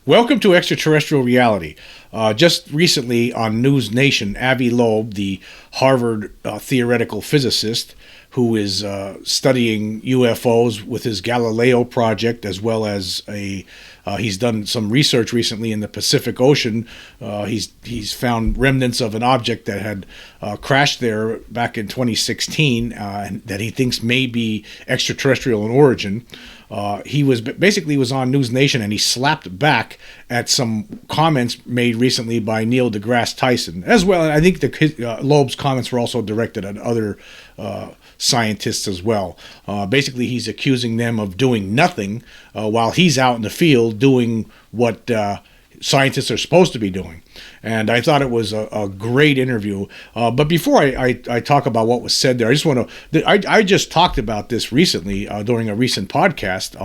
Welcome to Extraterrestrial Reality. Just recently on NewsNation, Avi Loeb, the Harvard theoretical physicist who is studying UFOs with his Galileo project, as well as he's done some research recently in the Pacific Ocean. He's found remnants of an object that had crashed there back in 2016, and that he thinks may be extraterrestrial in origin. He was on NewsNation, and he slapped back at some comments made recently by Neil deGrasse Tyson, as well. And I think Loeb's comments were also directed at other scientists as well. Basically, he's accusing them of doing nothing while he's out in the field doing what scientists are supposed to be doing. And I thought it was a great interview. But before I talk about what was said there, I just want to. I just talked about this recently during a recent podcast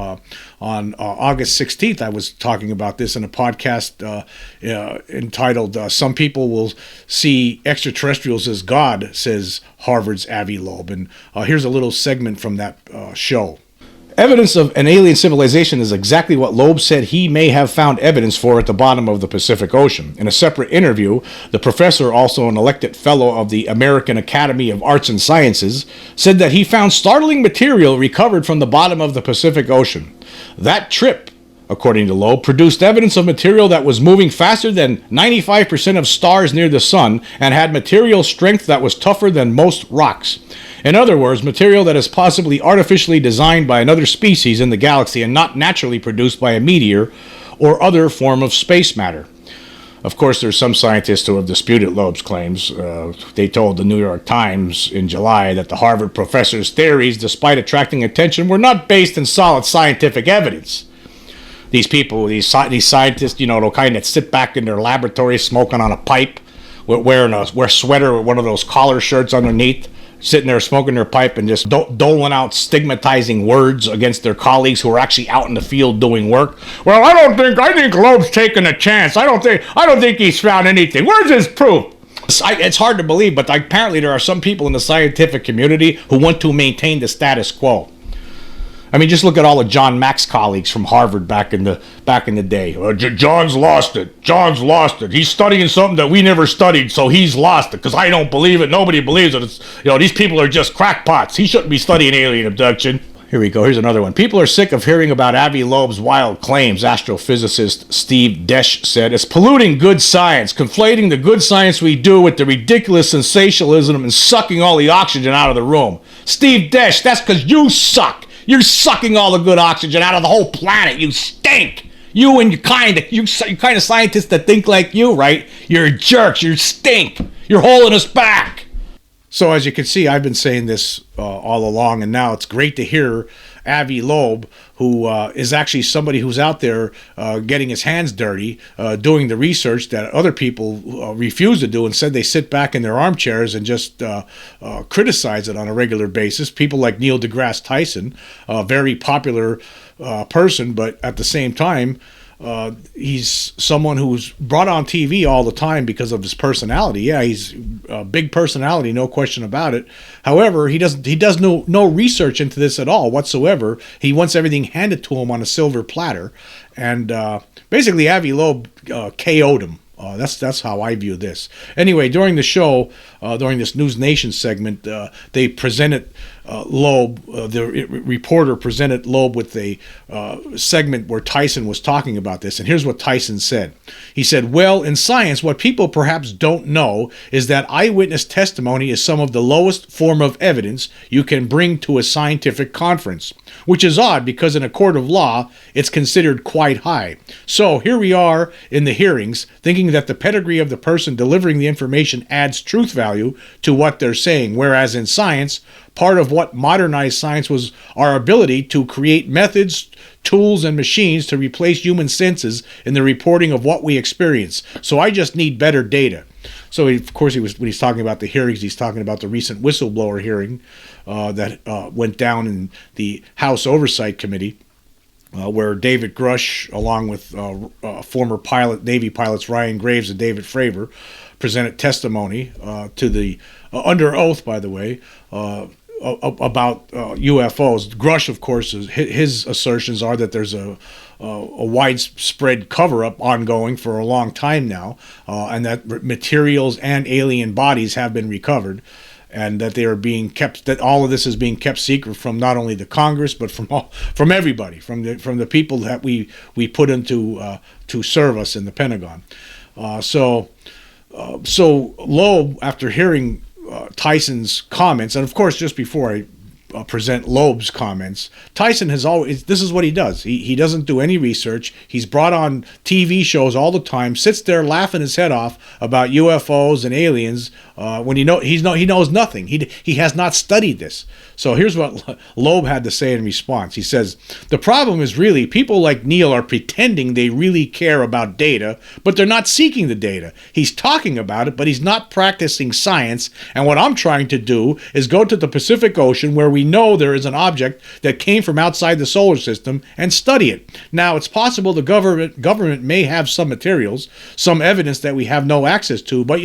on August 16th. I was talking about this in a podcast entitled "Some People Will See Extraterrestrials as God," says Harvard's Avi Loeb. And here's a little segment from that show. Evidence of an alien civilization is exactly what Loeb said he may have found evidence for at the bottom of the Pacific Ocean. In a separate interview, the professor, also an elected fellow of the American Academy of Arts and Sciences, said that he found startling material recovered from the bottom of the Pacific Ocean. That trip, according to Loeb, produced evidence of material that was moving faster than 95% of stars near the sun and had material strength that was tougher than most rocks. In other words, material that is possibly artificially designed by another species in the galaxy and not naturally produced by a meteor or other form of space matter. Of course, there's some scientists who have disputed Loeb's claims. They told the New York Times in July that the Harvard professor's theories, despite attracting attention, were not based in solid scientific evidence. These people, these scientists, they'll kind of sit back in their laboratory smoking on a pipe, wearing a sweater with one of those collar shirts underneath, sitting there smoking their pipe and just doling out stigmatizing words against their colleagues who are actually out in the field doing work. Well, I think Loeb's taking a chance. I don't think he's found anything. Where's his proof? It's hard to believe, but apparently there are some people in the scientific community who want to maintain the status quo. I mean, just look at all of John Mack's colleagues from Harvard back in the day. John's lost it. John's lost it. He's studying something that we never studied, so he's lost it. Because I don't believe it. Nobody believes it. These people are just crackpots. He shouldn't be studying alien abduction. Here we go. Here's another one. People are sick of hearing about Avi Loeb's wild claims, astrophysicist Steve Desch said. It's polluting good science, conflating the good science we do with the ridiculous sensationalism and sucking all the oxygen out of the room. Steve Desch, that's because you suck. You're sucking all the good oxygen out of the whole planet. You stink. You and your kind of scientists that think like you, right? You're jerks. You stink. You're holding us back. So as you can see, I've been saying this all along, and now it's great to hear Avi Loeb, who is actually somebody who's out there getting his hands dirty, doing the research that other people refuse to do. Instead, they sit back in their armchairs and just criticize it on a regular basis. People like Neil deGrasse Tyson, a very popular person, but at the same time, he's someone who's brought on TV all the time because of his personality. Yeah, he's a big personality, no question about it. However, he does no research into this at all whatsoever. He wants everything handed to him on a silver platter, and basically Avi Loeb KO'd him. That's how I view this. Anyway, during the show, during this NewsNation segment, they presented Loeb, the reporter presented Loeb with a segment where Tyson was talking about this. And here's what Tyson said. He said, well, in science, what people perhaps don't know is that eyewitness testimony is some of the lowest form of evidence you can bring to a scientific conference, which is odd because in a court of law, it's considered quite high. So here we are in the hearings thinking that the pedigree of the person delivering the information adds truth value to what they're saying, whereas in science, part of what modernized science was our ability to create methods, tools, and machines to replace human senses in the reporting of what we experience. So I just need better data. So of course, when he's talking about the hearings, he's talking about the recent whistleblower hearing that went down in the House Oversight Committee, where David Grusch, along with former Navy pilots Ryan Graves and David Fravor, presented testimony to the under oath, by the way, about UFOs. Grusch, of course, his assertions are that there's a a widespread cover-up ongoing for a long time now, and that materials and alien bodies have been recovered, and that they are being kept. That all of this is being kept secret from not only the Congress but from everybody, from the people that we put into to serve us in the Pentagon. So Loeb, after hearing Tyson's comments, and of course, just before I present Loeb's comments, Tyson has always, this is what he does. He doesn't do any research. He's brought on TV shows all the time, sits there laughing his head off about UFOs and aliens when he knows nothing. He has not studied this. So here's what Loeb had to say in response. He says, the problem is really people like Neil are pretending they really care about data, but they're not seeking the data. He's talking about it, but he's not practicing science. And what I'm trying to do is go to the Pacific Ocean where we know there is an object that came from outside the solar system and study it. Now, it's possible the government may have some materials, some evidence that we have no access to, but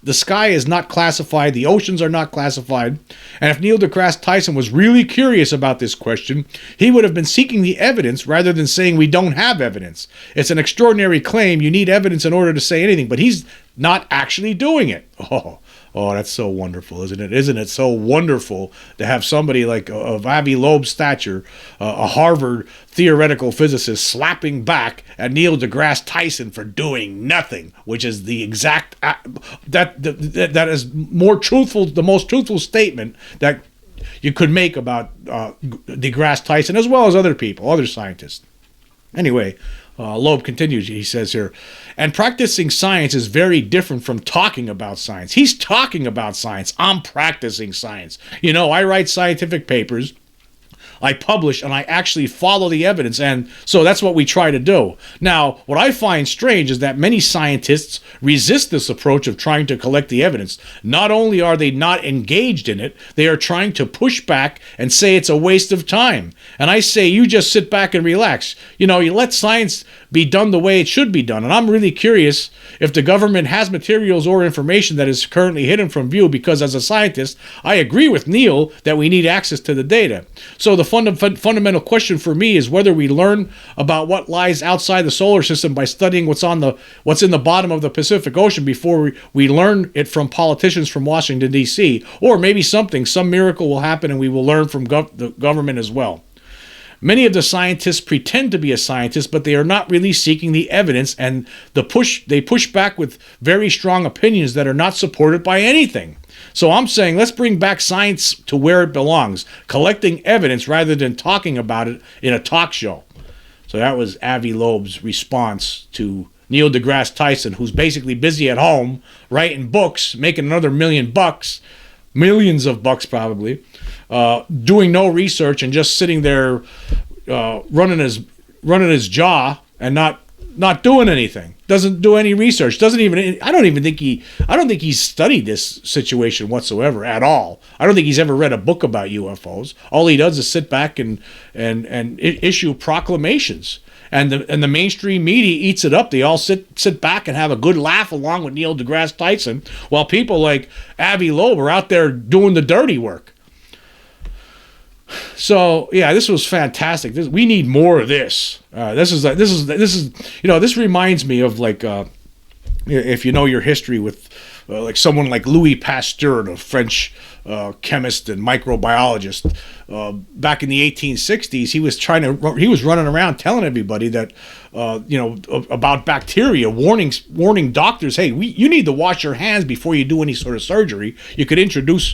the sky is not classified, the oceans are not classified, and if Neil deGrasse Tyson was really curious about this question, he would have been seeking the evidence rather than saying we don't have evidence. It's an extraordinary claim. You need evidence in order to say anything, but he's not actually doing it. Oh, that's so wonderful, isn't it? Isn't it so wonderful to have somebody like of Avi Loeb's stature, a Harvard theoretical physicist, slapping back at Neil deGrasse Tyson for doing nothing, which is the exact that is more truthful, the most truthful statement that you could make about deGrasse Tyson, as well as other people, other scientists. Anyway, Loeb continues, he says here, and practicing science is very different from talking about science. He's talking about science. I'm practicing science. I write scientific papers, I publish, and I actually follow the evidence, and so that's what we try to do. Now, what I find strange is that many scientists resist this approach of trying to collect the evidence. Not only are they not engaged in it, they are trying to push back and say it's a waste of time. And I say, you just sit back and relax. You let science be done the way it should be done. And I'm really curious if the government has materials or information that is currently hidden from view, because as a scientist, I agree with Neil that we need access to the data. So the fundamental question for me is whether we learn about what lies outside the solar system by studying what's in the bottom of the Pacific Ocean before we learn it from politicians from Washington, D.C., or maybe some miracle will happen and we will learn from the government as well. Many of the scientists pretend to be a scientist, but they are not really seeking the evidence, and they push back with very strong opinions that are not supported by anything. So I'm saying let's bring back science to where it belongs, collecting evidence rather than talking about it in a talk show. So that was Avi Loeb's response to Neil deGrasse Tyson, who's basically busy at home writing books, making another $1 million, millions of bucks probably, doing no research and just sitting there running his jaw and not doing anything. Doesn't do any research. I don't think he's studied this situation whatsoever at all. I don't think he's ever read a book about UFOs. All he does is sit back and issue proclamations. And the mainstream media eats it up. They all sit back and have a good laugh along with Neil deGrasse Tyson, while people like Avi Loeb are out there doing the dirty work. So yeah, this was fantastic. We need more of this. This reminds me of like if you know your history with like someone like Louis Pasteur, the French chemist and microbiologist. Back in the 1860s, he was running around telling everybody that about bacteria, warning doctors, hey, you need to wash your hands before you do any sort of surgery. You could introduce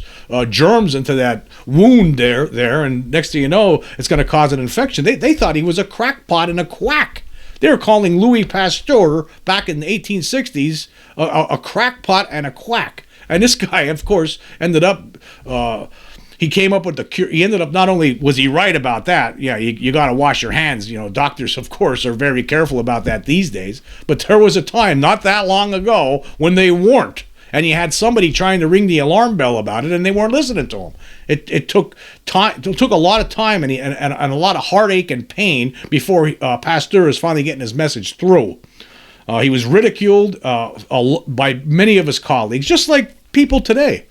germs into that wound there, and next thing you know, it's going to cause an infection. They thought he was a crackpot and a quack. They were calling Louis Pasteur back in the 1860s a crackpot and a quack. And this guy, of course, ended up, he came up with the cure. He ended up, not only was he right about that, yeah, you got to wash your hands. Doctors, of course, are very careful about that these days. But there was a time not that long ago when they weren't. And you had somebody trying to ring the alarm bell about it, and they weren't listening to him. It took time. It took a lot of time and a lot of heartache and pain before Pasteur is finally getting his message through. He was ridiculed by many of his colleagues, just like people today.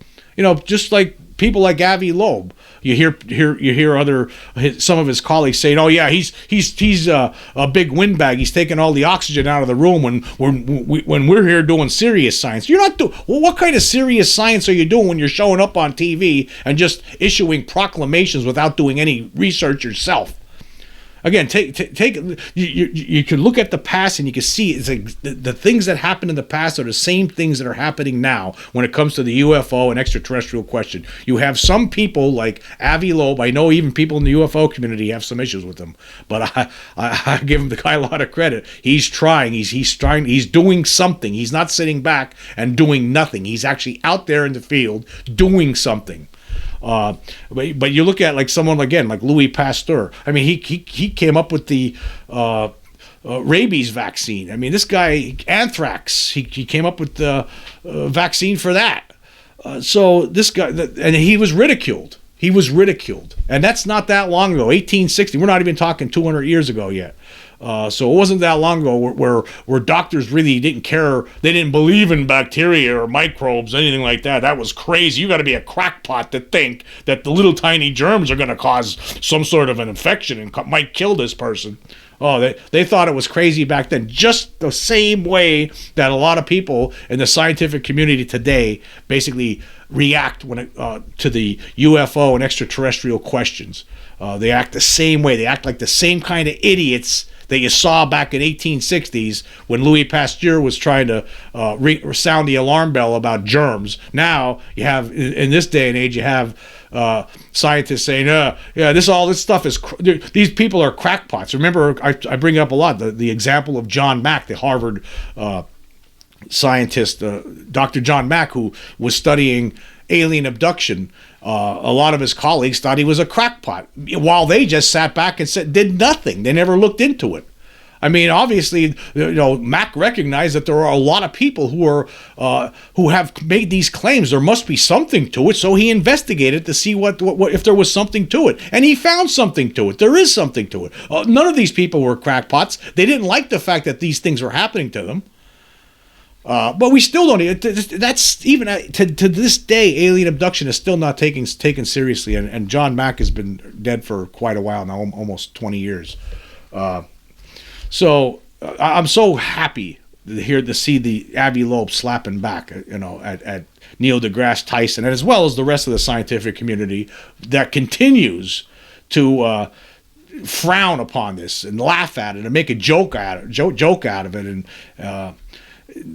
Just like people like Avi Loeb. You hear some of his colleagues saying, "Oh yeah, he's a big windbag. He's taking all the oxygen out of the room when we're here doing serious science." You're not doing. Well, what kind of serious science are you doing when you're showing up on TV and just issuing proclamations without doing any research yourself? Again, you can look at the past and you can see it's like the things that happened in the past are the same things that are happening now when it comes to the UFO and extraterrestrial question. You have some people like Avi Loeb. I know even people in the UFO community have some issues with him, but I give the guy a lot of credit. He's trying. He's trying. He's doing something. He's not sitting back and doing nothing. He's actually out there in the field doing something. But you look at like someone again like Louis Pasteur. I mean, he came up with the rabies vaccine. I mean, this guy anthrax. He came up with the vaccine for that. So this guy, and he was ridiculed. He was ridiculed, and that's not that long ago. 1860. We're not even talking 200 years ago yet. So it wasn't that long ago where doctors really didn't care. They didn't believe in bacteria or microbes, anything like that. That was crazy. You got to be a crackpot to think that the little tiny germs are going to cause some sort of an infection and might kill this person. Oh, they thought it was crazy back then, just the same way that a lot of people in the scientific community today basically react when to the UFO and extraterrestrial questions. They act the same way. They act like the same kind of idiots that you saw back in 1860s when Louis Pasteur was trying to sound the alarm bell about germs. Now you have, in this day and age, you have scientists saying, yeah, all this stuff is, these people are crackpots. Remember, I bring up a lot the example of John Mack, the Harvard scientist, Dr. John Mack, who was studying alien abduction. A lot of his colleagues thought he was a crackpot, while they just sat back and did nothing. They never looked into it. I mean, obviously, Mack recognized that there are a lot of people who have made these claims. There must be something to it, so he investigated to see what if there was something to it, and he found something to it. There is something to it. None of these people were crackpots. They didn't like the fact that these things were happening to them. But we still don't. That's even to this day, alien abduction is still not taken seriously. And John Mack has been dead for quite a while now, almost 20 years. So I'm so happy to see the Avi Loeb slapping back, at Neil deGrasse Tyson, and as well as the rest of the scientific community that continues to frown upon this and laugh at it and make a joke out of it,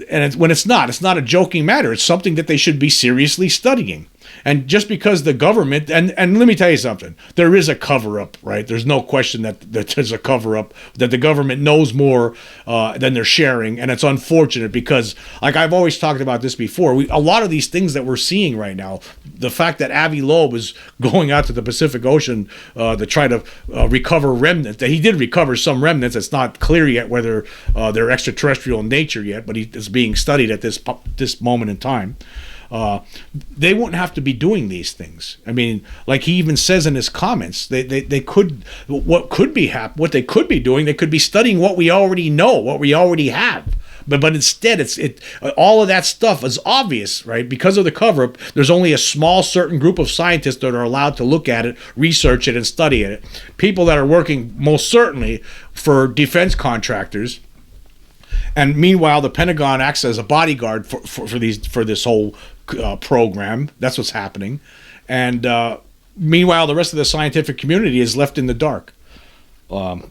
and when it's not a joking matter. It's something that they should be seriously studying. And just because the government, and let me tell you something, there is a cover-up, right? There's no question that there's a cover-up, that the government knows more than they're sharing, and it's unfortunate because, like I've always talked about this before, a lot of these things that we're seeing right now, the fact that Avi Loeb is going out to the Pacific Ocean to try to recover remnants, that he did recover some remnants. It's not clear yet whether they're extraterrestrial in nature yet, but he is being studied at this moment in time. They wouldn't have to be doing these things. I mean, like he even says in his comments, they could, what they could be doing, they could be studying what we already know, what we already have. But instead, all of that stuff is obvious, right? Because of the cover-up, there's only a small certain group of scientists that are allowed to look at it, research it, and study it. People that are working most certainly for defense contractors. And meanwhile, the Pentagon acts as a bodyguard for this whole program. That's what's happening. And meanwhile, the rest of the scientific community is left in the dark. And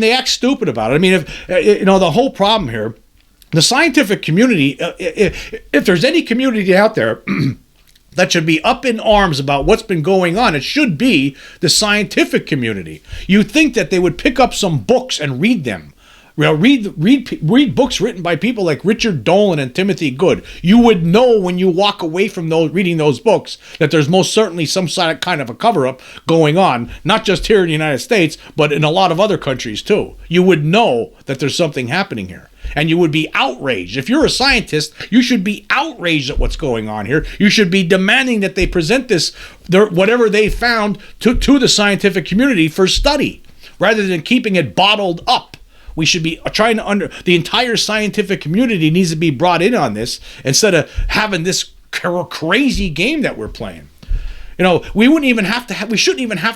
they act stupid about it. I mean, if the whole problem here, the scientific community, if there's any community out there that should be up in arms about what's been going on, it should be the scientific community. You'd think that they would pick up some books and read them. Read books written by people like Richard Dolan and Timothy Good. You would know when you walk away from reading those books that there's most certainly some kind of a cover-up going on, not just here in the United States, but in a lot of other countries too. You would know that there's something happening here. And you would be outraged. If you're a scientist, you should be outraged at what's going on here. You should be demanding that they present whatever they found to the scientific community for study, rather than keeping it bottled up. We should be trying the entire scientific community needs to be brought in on this instead of having this crazy game that we're playing. We shouldn't even have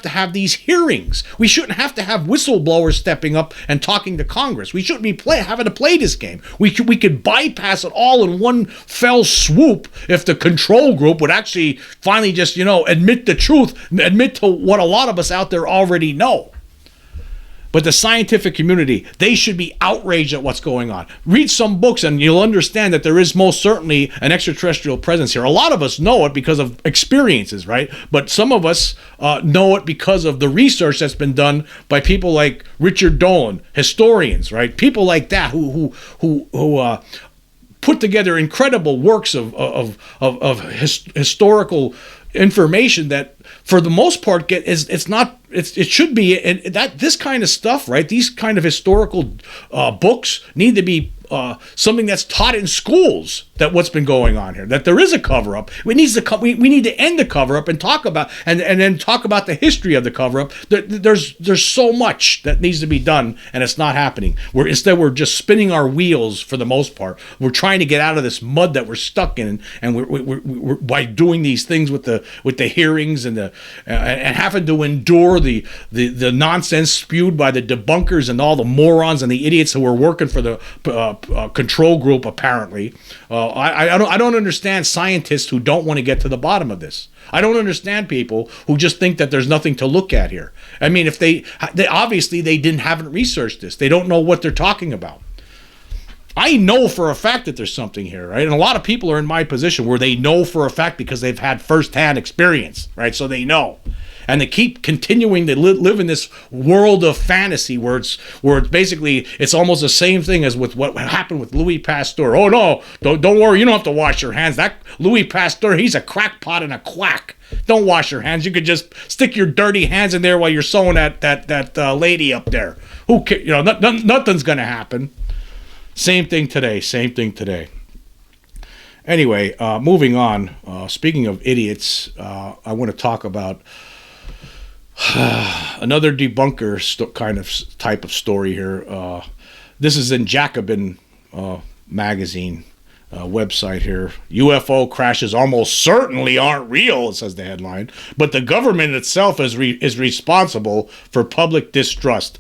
to have these hearings. We shouldn't have to have whistleblowers stepping up and talking to Congress. We shouldn't be having to play this game. We could bypass it all in one fell swoop if the control group would actually finally just, admit the truth, admit to what a lot of us out there already know. But the scientific community, they should be outraged at what's going on. Read some books and you'll understand that there is most certainly an extraterrestrial presence here. A lot of us know it because of experiences, right? But some of us know it because of the research that's been done by people like Richard Dolan, historians, right? People like that who put together incredible works of historical information that, for the most part, it should be, and that this kind of stuff, right? These kind of historical books need to be something that's taught in schools, that what's been going on here, that there is a cover-up. We need to end the cover-up and talk about and then talk about the history of the cover-up. There's so much that needs to be done, and it's not happening. Instead we're just spinning our wheels for the most part. We're trying to get out of this mud that we're stuck in, and we're by doing these things with the hearings and having to endure the nonsense spewed by the debunkers and all the morons and the idiots who are working for the control group, apparently. I don't understand scientists who don't want to get to the bottom of this. I don't understand people who just think that there's nothing to look at here. I mean, if they obviously haven't researched this. They don't know what they're talking about. I know for a fact that there's something here, right? And a lot of people are in my position where they know for a fact because they've had firsthand experience, right? So they know. And they keep continuing to live in this world of fantasy where it's basically, it's almost the same thing as with what happened with Louis Pasteur. Oh no, don't worry, you don't have to wash your hands. That Louis Pasteur, he's a crackpot and a quack. Don't wash your hands. You could just stick your dirty hands in there while you're sewing that lady up there. Who cares? Nothing's gonna happen. Same thing today. Anyway, moving on. Speaking of idiots, I want to talk about another debunker type of story here. This is in Jacobin magazine website here. UFO crashes almost certainly aren't real, it says the headline, but the government itself is responsible for public distrust.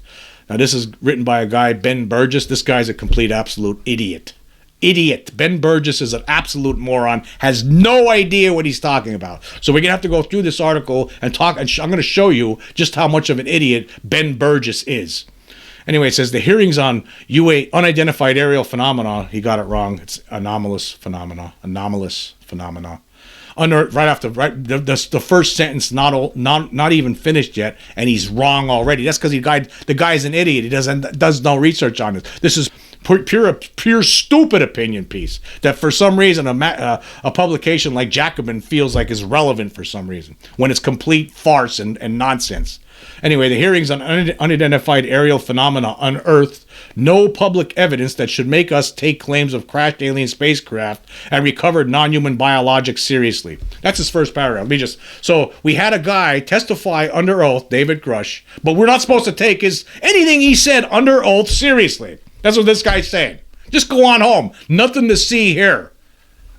Now, this is written by a guy, Ben Burgis. This guy's a complete absolute idiot. Ben Burgis is an absolute moron, has no idea what he's talking about. So we're going to have to go through this article and talk, and I'm going to show you just how much of an idiot Ben Burgis is. Anyway, it says the hearings on unidentified aerial phenomena, he got it wrong. It's anomalous phenomena. The first sentence not even finished yet, and he's wrong already. That's because the guy's an idiot. He does no research on this. This is pure stupid opinion piece that for some reason a publication like Jacobin feels like is relevant for some reason when it's complete farce and nonsense. Anyway, the hearings on unidentified aerial phenomena unearthed no public evidence that should make us take claims of crashed alien spacecraft and recovered non-human biologics seriously. That's his first paragraph. So we had a guy testify under oath, David Grusch, but we're not supposed to take anything he said under oath seriously. That's what this guy's saying. Just go on home. Nothing to see here,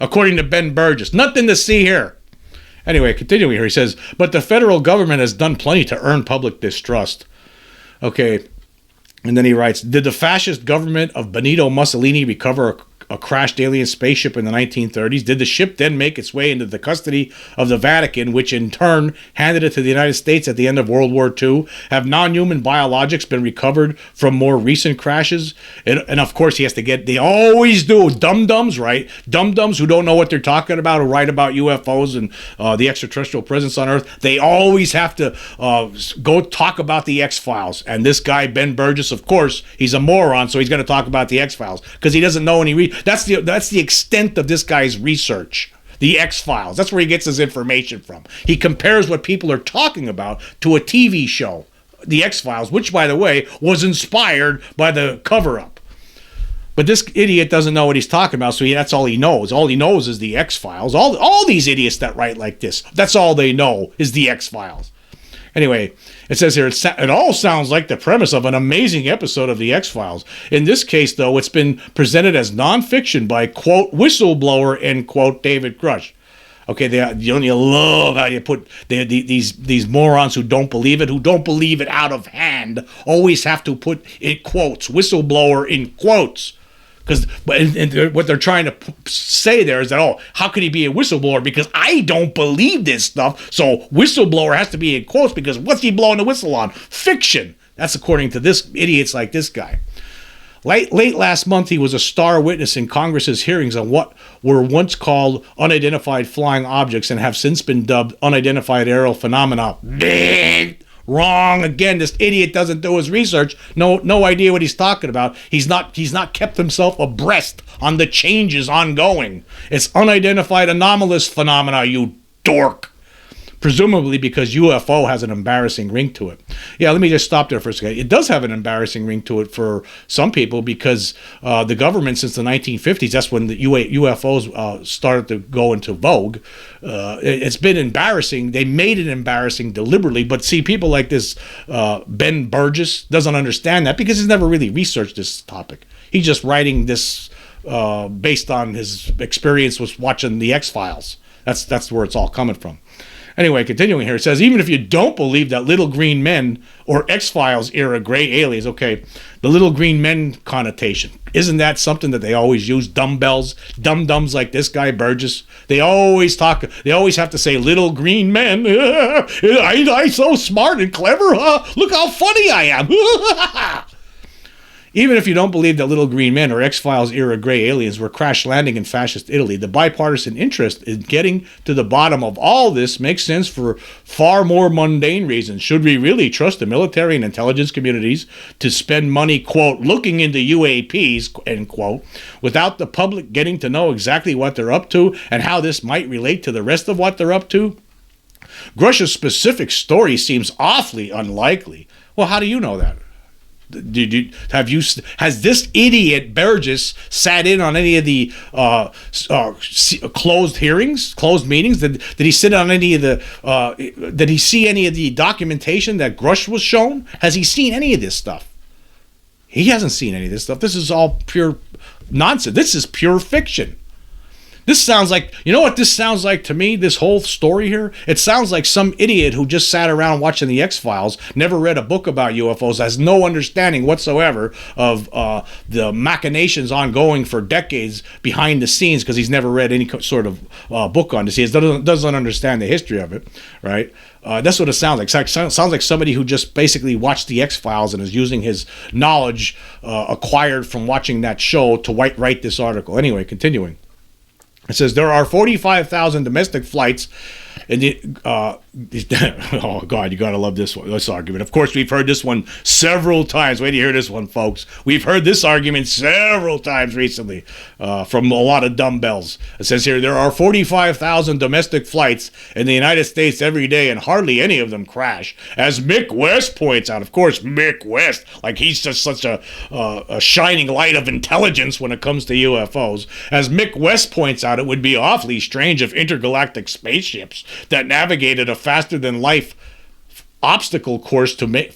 according to Ben Burgis. Nothing to see here. Anyway, continuing here, he says, but the federal government has done plenty to earn public distrust. Okay, and then he writes, did the fascist government of Benito Mussolini recover a crashed alien spaceship in the 1930s? Did the ship then make its way into the custody of the Vatican, which in turn handed it to the United States at the end of World War II? Have non-human biologics been recovered from more recent crashes? And of course, they always do. Dum-dums, right? Dum-dums who don't know what they're talking about, who write about UFOs and the extraterrestrial presence on Earth. They always have to go talk about the X-Files. And this guy, Ben Burgis, of course, he's a moron, so he's going to talk about the X-Files because he doesn't know any That's the extent of this guy's research. The X-Files. That's where he gets his information from. He compares what people are talking about to a TV show, The X-Files, which, by the way, was inspired by the cover-up. But this idiot doesn't know what he's talking about, so that's all he knows. All he knows is The X-Files. All these idiots that write like this, that's all they know is The X-Files. Anyway, it says here, it all sounds like the premise of an amazing episode of The X-Files. In this case, though, it's been presented as nonfiction by, quote, whistleblower, end quote, David Grusch. Okay, you love how you put these morons who don't believe it out of hand, always have to put in quotes, whistleblower in quotes. Because what they're trying to say there is that, oh, how could he be a whistleblower? Because I don't believe this stuff. So whistleblower has to be in quotes because what's he blowing the whistle on? Fiction. That's according to this idiots like this guy. Late last month, he was a star witness in Congress's hearings on what were once called unidentified flying objects and have since been dubbed unidentified aerial phenomena. Wrong again. This idiot doesn't do his research. No idea what he's talking about. He's not kept himself abreast on the changes ongoing. It's unidentified anomalous phenomena, you dork. Presumably because UFO has an embarrassing ring to it. Yeah, let me just stop there for a second. It does have an embarrassing ring to it for some people because the government since the 1950s, that's when the UFOs started to go into vogue. It's been embarrassing. They made it embarrassing deliberately. But see, people like this Ben Burgis doesn't understand that because he's never really researched this topic. He's just writing this based on his experience with watching the X-Files. That's where it's all coming from. Anyway, continuing here, it says, even if you don't believe that little green men or X-Files era gray aliens, okay, the little green men connotation, isn't that something that they always use? Dumbbells, dum-dums like this guy, Burgess, they always have to say little green men. I'm so smart and clever, huh? Look how funny I am. Even if you don't believe that little green men or X-Files era gray aliens were crash landing in fascist Italy, the bipartisan interest in getting to the bottom of all this makes sense for far more mundane reasons. Should we really trust the military and intelligence communities to spend money, quote, looking into UAPs, end quote, without the public getting to know exactly what they're up to and how this might relate to the rest of what they're up to? Grusch's specific story seems awfully unlikely. Well, how do you know that? Has this idiot Burgess sat in on any of the closed hearings, closed meetings? Did he sit on any of the? Did he see any of the documentation that Grusch was shown? Has he seen any of this stuff? He hasn't seen any of this stuff. This is all pure nonsense. This is pure fiction. This sounds like, you know what this sounds like to me, this whole story here? It sounds like some idiot who just sat around watching the X-Files, never read a book about UFOs, has no understanding whatsoever of the machinations ongoing for decades behind the scenes because he's never read any sort of book on this. He doesn't understand the history of it, right? That's what it sounds like. It sounds like somebody who just basically watched the X-Files and is using his knowledge acquired from watching that show to write this article. Anyway, continuing. It says there are 45,000 domestic flights. And oh God, you gotta love this argument. Of course, we've heard this one several times. Wait till you hear this one, folks. We've heard this argument several times recently from a lot of dumbbells. It says here there are 45,000 domestic flights in the United States every day, and hardly any of them crash. As Mick West points out, of course, Mick West, like he's just such a shining light of intelligence when it comes to UFOs. As Mick West points out, it would be awfully strange if intergalactic spaceships that navigated a faster-than-light obstacle course to make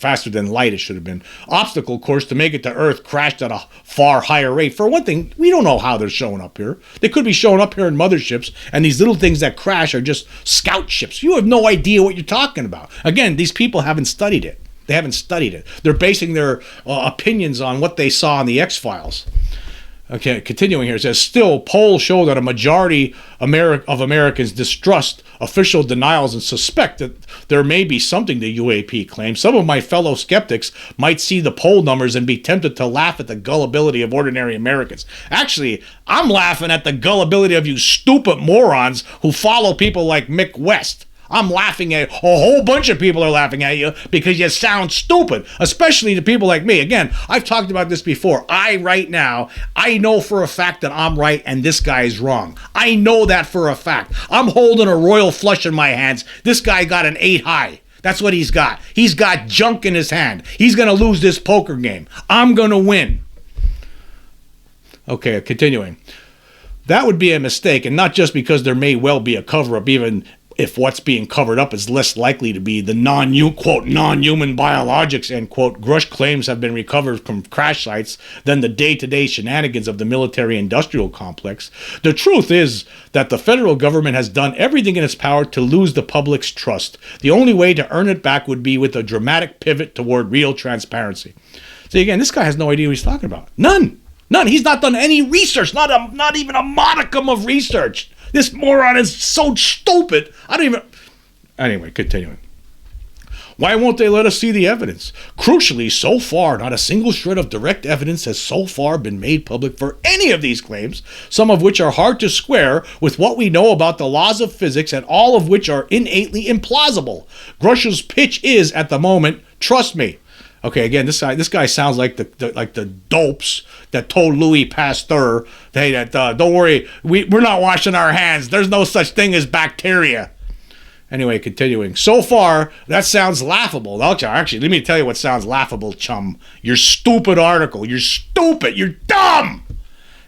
obstacle course to make it to Earth crashed at a far higher rate. For one thing, we don't know how they're showing up here. They could be showing up here in motherships, and these little things that crash are just scout ships. You have no idea what you're talking about. Again, these people haven't studied it. They haven't studied it. They're basing their opinions on what they saw in the X-Files. Okay, continuing here, it says, still, polls show that a majority of Americans distrust official denials and suspect that there may be something to UAP claims. Some of my fellow skeptics might see the poll numbers and be tempted to laugh at the gullibility of ordinary Americans. Actually, I'm laughing at the gullibility of you stupid morons who follow people like Mick West. I'm laughing at a whole bunch of people are laughing at you because you sound stupid, especially to people like me. Again, I've talked about this before. Right now, I know for a fact that I'm right and this guy is wrong. I know that for a fact. I'm holding a royal flush in my hands. This guy got an 8 high. That's what he's got. He's got junk in his hand. He's going to lose this poker game. I'm going to win. Okay, continuing. That would be a mistake, and not just because there may well be a cover-up, even if what's being covered up is less likely to be the non-human biologics, end quote, Grusch claims have been recovered from crash sites than the day-to-day shenanigans of the military-industrial complex, the truth is that the federal government has done everything in its power to lose the public's trust. The only way to earn it back would be with a dramatic pivot toward real transparency. See, again, this guy has no idea what he's talking about. None. He's not done any research, not even a modicum of research. This moron is so stupid. Anyway, continuing. Why won't they let us see the evidence? Crucially, so far, not a single shred of direct evidence has so far been made public for any of these claims, some of which are hard to square with what we know about the laws of physics and all of which are innately implausible. Grusch's pitch is, at the moment, trust me. Okay, again, this guy sounds like the dopes that told Louis Pasteur, hey, don't worry, we're not washing our hands. There's no such thing as bacteria. Anyway, continuing. So far, that sounds laughable. Actually, let me tell you what sounds laughable, chum. Your stupid article. You're stupid. You're dumb.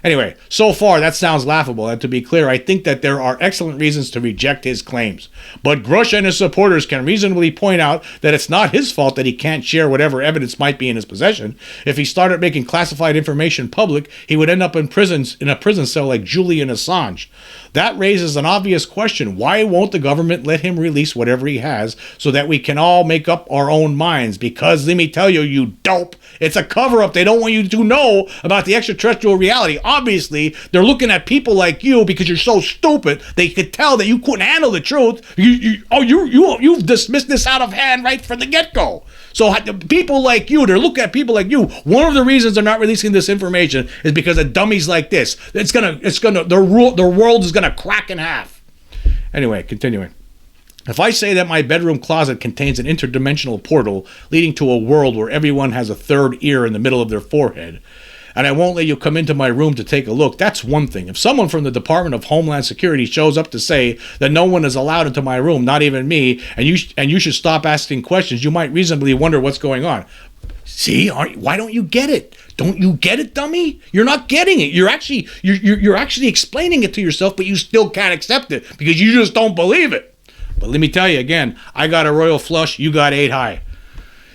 Anyway, so far that sounds laughable, and to be clear, I think that there are excellent reasons to reject his claims. But Grusch and his supporters can reasonably point out that it's not his fault that he can't share whatever evidence might be in his possession. If he started making classified information public, he would end up in a prison cell like Julian Assange. That raises an obvious question. Why won't the government let him release whatever he has so that we can all make up our own minds? Because, let me tell you, you dope, it's a cover-up. They don't want you to know about the extraterrestrial reality. Obviously, they're looking at people like you because you're so stupid. They could tell that you couldn't handle the truth. You've dismissed this out of hand right from the get-go. So people like you, they're looking at people like you. One of the reasons they're not releasing this information is because of dummies like this. Their world is gonna crack in half. Anyway, continuing. If I say that my bedroom closet contains an interdimensional portal leading to a world where everyone has a third ear in the middle of their forehead, and I won't let you come into my room to take a look, that's one thing. If someone from the Department of Homeland Security shows up to say that no one is allowed into my room, not even me, and you should stop asking questions, you might reasonably wonder what's going on. See, why don't you get it? Don't you get it, dummy? You're not getting it. You're actually explaining it to yourself, but you still can't accept it because you just don't believe it. But let me tell you again, I got a royal flush, you got 8 high.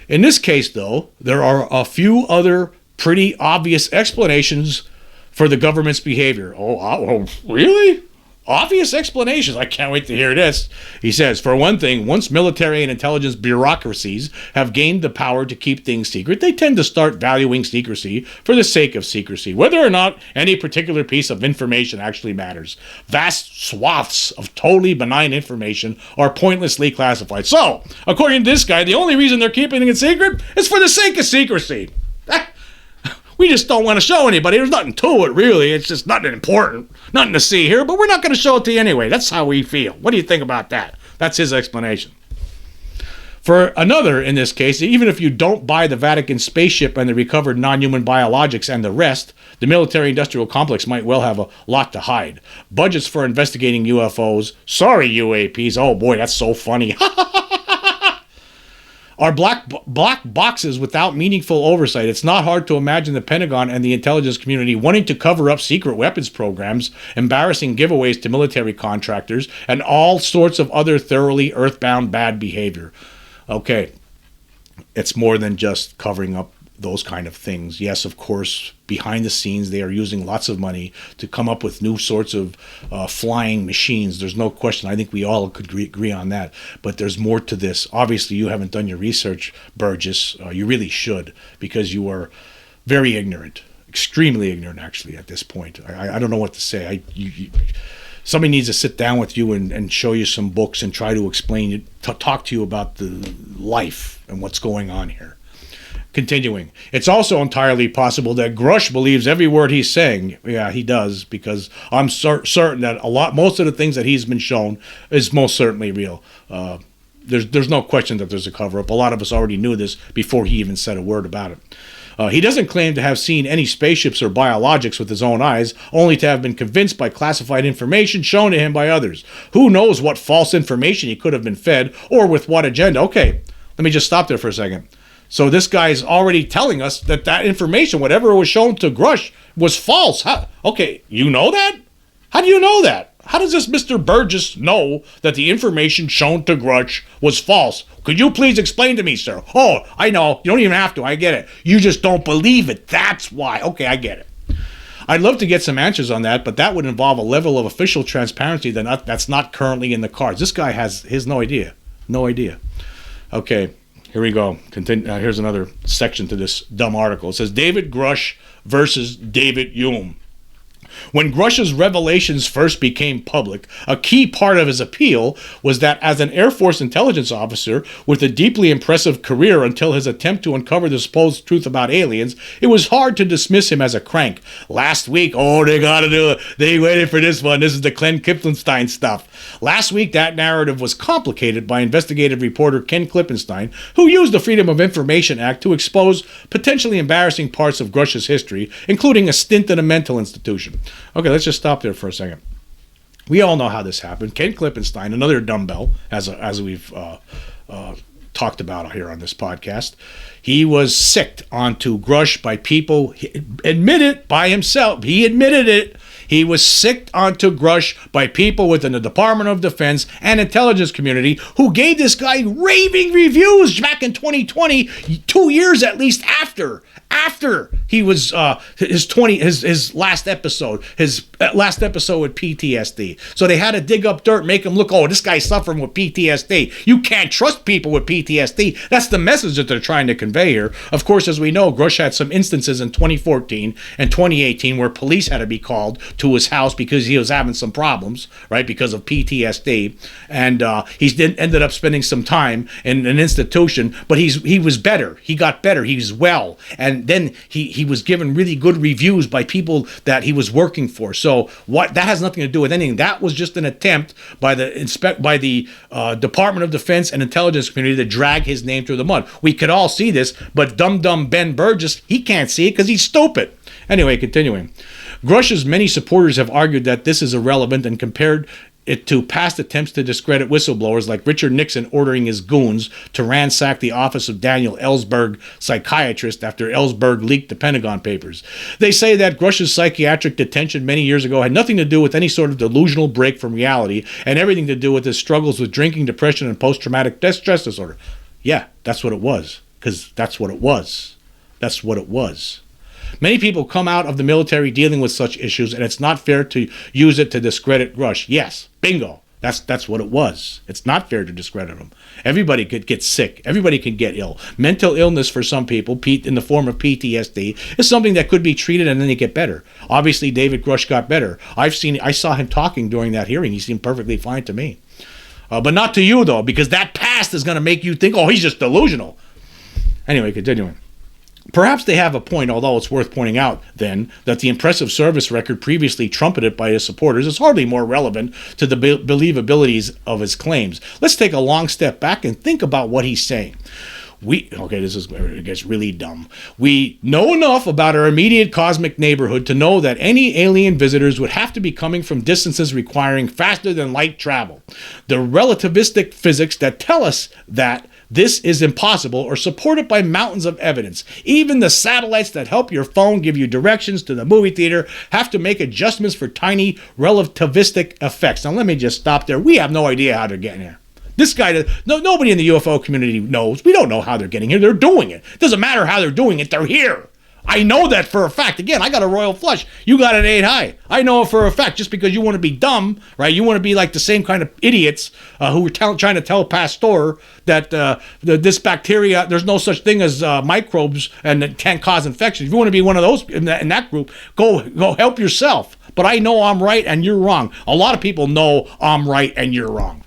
In this case, though, there are a few other pretty obvious explanations for the government's behavior. Oh, really? Obvious explanations. I can't wait to hear this. He says, for one thing, once military and intelligence bureaucracies have gained the power to keep things secret, they tend to start valuing secrecy for the sake of secrecy, whether or not any particular piece of information actually matters. Vast swaths of totally benign information are pointlessly classified. So, according to this guy, the only reason they're keeping it secret is for the sake of secrecy. We just don't want to show anybody. There's nothing to it, really. It's just nothing important. Nothing to see here, but we're not going to show it to you anyway. That's how we feel. What do you think about that? That's his explanation. For another, in this case, even if you don't buy the Vatican spaceship and the recovered non-human biologics and the rest, the military-industrial complex might well have a lot to hide. Budgets for investigating UFOs, sorry UAPs, oh boy, that's so funny, are black boxes without meaningful oversight. It's not hard to imagine the Pentagon and the intelligence community wanting to cover up secret weapons programs, embarrassing giveaways to military contractors, and all sorts of other thoroughly earthbound bad behavior. Okay, it's more than just covering up those kind of things. Yes, of course, behind the scenes, they are using lots of money to come up with new sorts of flying machines. There's no question. I think we all could agree on that. But there's more to this. Obviously, you haven't done your research, Burgis. You really should, because you are very ignorant, extremely ignorant, actually, at this point. I don't know what to say. Somebody needs to sit down with you and show you some books and try to explain it, talk to you about the life and what's going on here. Continuing, it's also entirely possible that Grusch believes every word he's saying. Yeah, he does, because I'm certain that most of the things that he's been shown is most certainly real. There's no question that there's a cover-up. A lot of us already knew this before he even said a word about it. He doesn't claim to have seen any spaceships or biologics with his own eyes, only to have been convinced by classified information shown to him by others. Who knows what false information he could have been fed, or with what agenda? Okay, let me just stop there for a second. So this guy's already telling us that information, whatever was shown to Grusch, was false. Okay, you know that? How do you know that? how does this Mr. Burgis know that the information shown to Grusch was false? Could you please explain to me, sir? Oh, I know. You don't even have to. I get it. You just don't believe it. That's why. Okay, I get it. I'd love to get some answers on that, but that would involve a level of official transparency that's not currently in the cards. This guy has no idea. No idea. Okay, here we go. Here's another section to this dumb article. It says David Grusch versus David Hume. When Grusch's revelations first became public, a key part of his appeal was that as an Air Force intelligence officer with a deeply impressive career until his attempt to uncover the supposed truth about aliens, it was hard to dismiss him as a crank. Last week, they gotta do it. They waited for this one. This is the Ken Klippenstein stuff. Last week, that narrative was complicated by investigative reporter Ken Klippenstein, who used the Freedom of Information Act to expose potentially embarrassing parts of Grusch's history, including a stint in a mental institution. Okay, let's just stop there for a second. We all know how this happened. Ken Klippenstein, another dumbbell, as we've talked about here on this podcast, he was sicked onto Grusch by people. He admitted by himself. He admitted it. He was sicked onto Grusch by people within the Department of Defense and intelligence community who gave this guy raving reviews back in 2020, 2 years at least after he was his last episode with PTSD. So they had to dig up dirt, make him look, this guy's suffering with PTSD. You can't trust people with PTSD. That's the message that they're trying to convey here. Of course, as we know, Grusch had some instances in 2014 and 2018 where police had to be called to his house because he was having some problems, right, because of PTSD. And he ended up spending some time in an institution, but he was better. He got better. He was well. And then he was given really good reviews by people that he was working for. So that has nothing to do with anything. That was just an attempt by the Department of Defense and intelligence community to drag his name through the mud. We could all see this, but dumb Ben Burgis, he can't see it because he's stupid. Anyway, continuing. Grusch's many supporters have argued that this is irrelevant and compared it to past attempts to discredit whistleblowers like Richard Nixon ordering his goons to ransack the office of Daniel Ellsberg, psychiatrist, after Ellsberg leaked the Pentagon Papers. They say that Grusch's psychiatric detention many years ago had nothing to do with any sort of delusional break from reality and everything to do with his struggles with drinking, depression, and post-traumatic stress disorder. Yeah, that's what it was, because that's what it was. That's what it was. Many people come out of the military dealing with such issues, and it's not fair to use it to discredit Grusch. Yes, bingo. That's what it was. It's not fair to discredit him. Everybody could get sick. Everybody can get ill. Mental illness for some people, in the form of PTSD, is something that could be treated and then you get better. Obviously, David Grusch got better. I saw him talking during that hearing. He seemed perfectly fine to me. But not to you, though, because that past is going to make you think, he's just delusional. Anyway, continuing. Perhaps they have a point, although it's worth pointing out, then, that the impressive service record previously trumpeted by his supporters is hardly more relevant to the believabilities of his claims. Let's take a long step back and think about what he's saying. This is where it gets really dumb. We know enough about our immediate cosmic neighborhood to know that any alien visitors would have to be coming from distances requiring faster than light travel. The relativistic physics that tell us that this is impossible are supported by mountains of evidence. Even the satellites that help your phone give you directions to the movie theater have to make adjustments for tiny relativistic effects. Now let me just stop there. We have no idea how they're getting here. This guy, nobody in the UFO community knows. We don't know how they're getting here. They're doing it. It doesn't matter how they're doing it. They're here. I know that for a fact. Again, I got a royal flush. You got an 8 high. I know it for a fact. Just because you want to be dumb, right? You want to be like the same kind of idiots who were trying to tell Pasteur that this bacteria, there's no such thing as microbes and it can't cause infections. If you want to be one of those in that group, go help yourself. But I know I'm right and you're wrong. A lot of people know I'm right and you're wrong.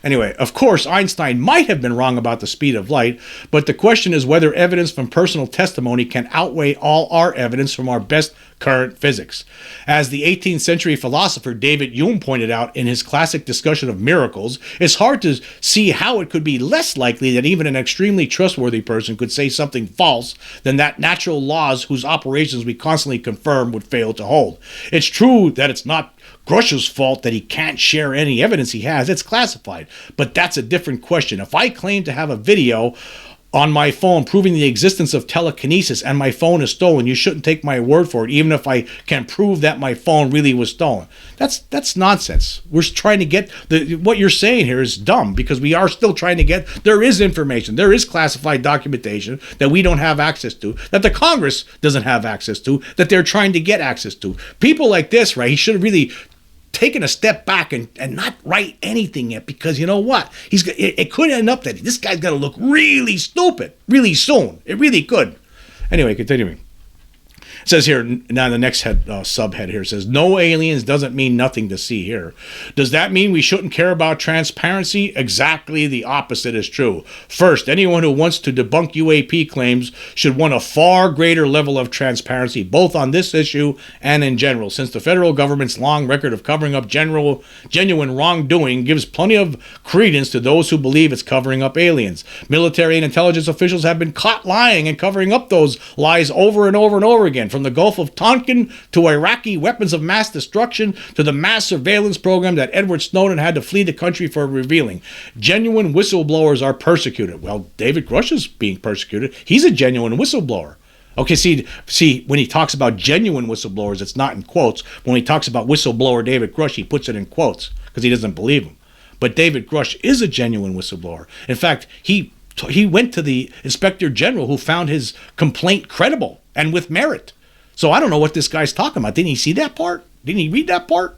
Anyway, of course, Einstein might have been wrong about the speed of light, but the question is whether evidence from personal testimony can outweigh all our evidence from our best current physics. As the 18th century philosopher David Hume pointed out in his classic discussion of miracles, it's hard to see how it could be less likely that even an extremely trustworthy person could say something false than that natural laws whose operations we constantly confirm would fail to hold. It's true that it's not Grusch's fault that he can't share any evidence he has. It's classified. But that's a different question. If I claim to have a video on my phone proving the existence of telekinesis, and my phone is stolen. You shouldn't take my word for it, even if I can prove that my phone really was stolen. That's nonsense. We're trying to get what you're saying here is dumb, because we are still trying to get, there is information, there is classified documentation that we don't have access to, that the Congress doesn't have access to, that they're trying to get access to. People like this, right, he should have really taken a step back and not write anything yet, because you know what? It could end up that this guy's going to look really stupid really soon. It really could. Anyway, continuing. It says here, now the next subhead here says, no aliens doesn't mean nothing to see here. Does that mean we shouldn't care about transparency? Exactly the opposite is true. First, anyone who wants to debunk UAP claims should want a far greater level of transparency, both on this issue and in general, since the federal government's long record of covering up genuine wrongdoing gives plenty of credence to those who believe it's covering up aliens. Military and intelligence officials have been caught lying and covering up those lies over and over and over again, from the Gulf of Tonkin to Iraqi weapons of mass destruction to the mass surveillance program that Edward Snowden had to flee the country for revealing. Genuine whistleblowers are persecuted. Well, David Grusch is being persecuted. He's a genuine whistleblower. Okay, see, when he talks about genuine whistleblowers, it's not in quotes. When he talks about whistleblower David Grusch, he puts it in quotes because he doesn't believe him. But David Grusch is a genuine whistleblower. In fact, he went to the Inspector General, who found his complaint credible and with merit. So I don't know what this guy's talking about. Didn't he see that part? Didn't he read that part?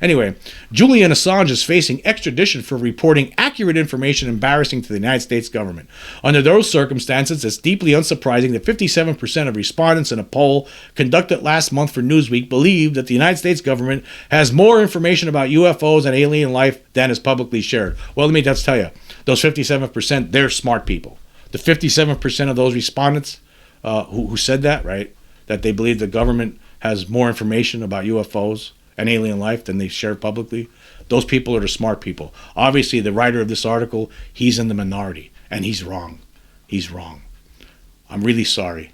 Anyway, Julian Assange is facing extradition for reporting accurate information embarrassing to the United States government. Under those circumstances, it's deeply unsurprising that 57% of respondents in a poll conducted last month for Newsweek believe that the United States government has more information about UFOs and alien life than is publicly shared. Well, let me just tell you, those 57%, they're smart people. The 57% of those respondents who said that, right, that they believe the government has more information about UFOs and alien life than they share publicly, those people are the smart people. Obviously, the writer of this article, he's in the minority, and he's wrong. He's wrong. I'm really sorry.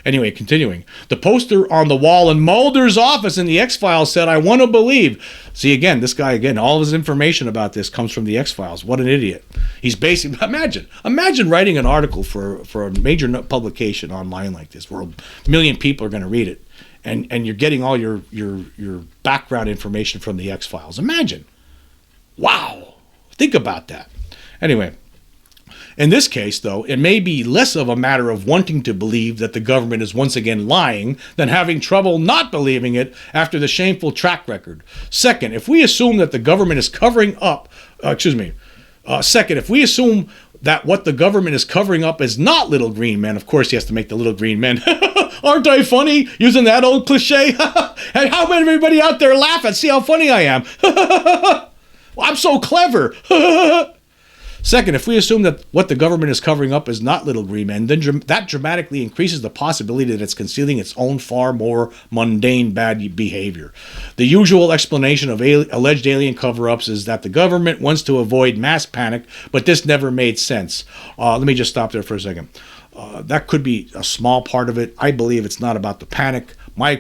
Anyway, continuing. The poster on the wall in Mulder's office in the X-Files said, I want to believe. See, again, this guy, all of his information about this comes from the X-Files. What an idiot. He's basically, imagine writing an article for a major publication online like this, where 1 million people are going to read it, and you're getting all your background information from the X-Files. Imagine. Wow. Think about that. Anyway. In this case, though, it may be less of a matter of wanting to believe that the government is once again lying than having trouble not believing it after the shameful track record. Second, if we assume that the government is covering up, if we assume that what the government is covering up is not little green men, of course he has to make the little green men. Aren't I funny? Using that old cliche? And how many everybody out there laugh and see how funny I am? Well, I'm so clever. Second, if we assume that what the government is covering up is not little green men, then that dramatically increases the possibility that it's concealing its own far more mundane bad behavior. The usual explanation of alleged alien cover-ups is that the government wants to avoid mass panic, but this never made sense. Let me just stop there for a second. That could be a small part of it. I believe it's not about the panic. My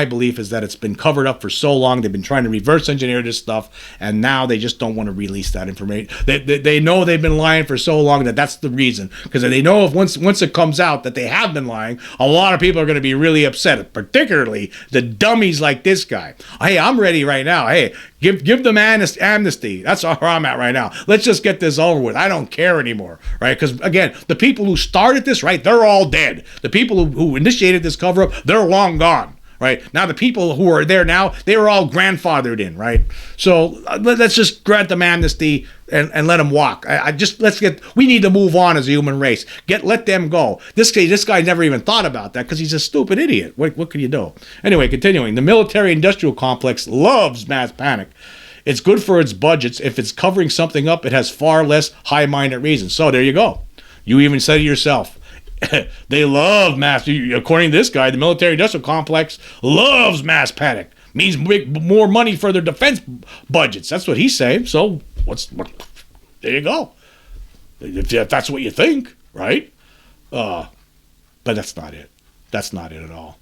belief is that it's been covered up for so long. They've been trying to reverse engineer this stuff, and now they just don't want to release that information. They know they've been lying for so long that's the reason. Because they know if once it comes out that they have been lying, a lot of people are going to be really upset, particularly the dummies like this guy. Hey, I'm ready right now. Hey, give them amnesty. That's where I'm at right now. Let's just get this over with. I don't care anymore, right? Because, again, the people who started this, right, they're all dead. The people who initiated this cover-up, they're long gone, right? Now the people who are there now, they were all grandfathered in, right? So let's just grant them amnesty and let them walk. We need to move on as a human race. Let them go. This guy never even thought about that because he's a stupid idiot. What can you do? Anyway, continuing. The military-industrial complex loves mass panic. It's good for its budgets. If it's covering something up, it has far less high-minded reasons. So there you go. You even said it yourself. They love mass. According to this guy, the military-industrial complex loves mass panic. Means more money for their defense budgets. That's what he's saying. So there you go. If that's what you think, right? But that's not it. That's not it at all.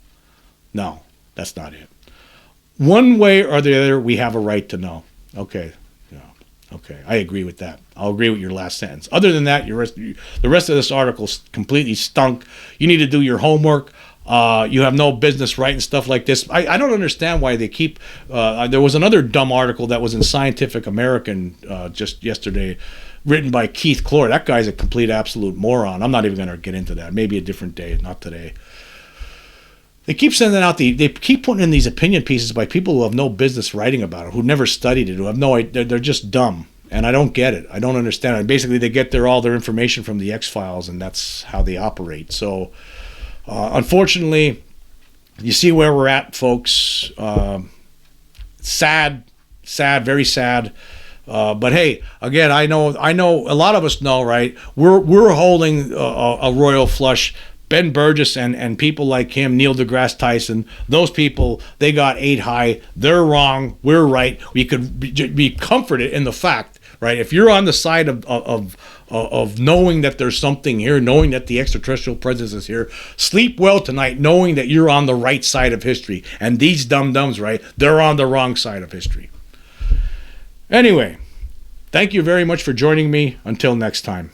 No, that's not it. One way or the other, we have a right to know. Okay. Yeah. Okay, I agree with that. I'll agree with your last sentence. Other than that, the rest of this article completely stunk. You need to do your homework. You have no business writing stuff like this. I don't understand why they keep... there was another dumb article that was in Scientific American just yesterday, written by Keith Clore. That guy's a complete absolute moron. I'm not even going to get into that. Maybe a different day, not today. They keep sending out they keep putting in these opinion pieces by people who have no business writing about it, who never studied it, who have no idea. They're just dumb, and I don't get it. I don't understand it. Basically, they get all their information from the X-Files, and that's how they operate. So, unfortunately, you see where we're at, folks. Sad, very sad. But hey, again, I know a lot of us know, right? We're holding a royal flush. Ben Burgis and people like him, Neil deGrasse Tyson, those people, they got 8 high. They're wrong. We're right. We could be comforted in the fact, right? If you're on the side of knowing that there's something here, knowing that the extraterrestrial presence is here, sleep well tonight knowing that you're on the right side of history. And these dum-dums, right, they're on the wrong side of history. Anyway, thank you very much for joining me. Until next time.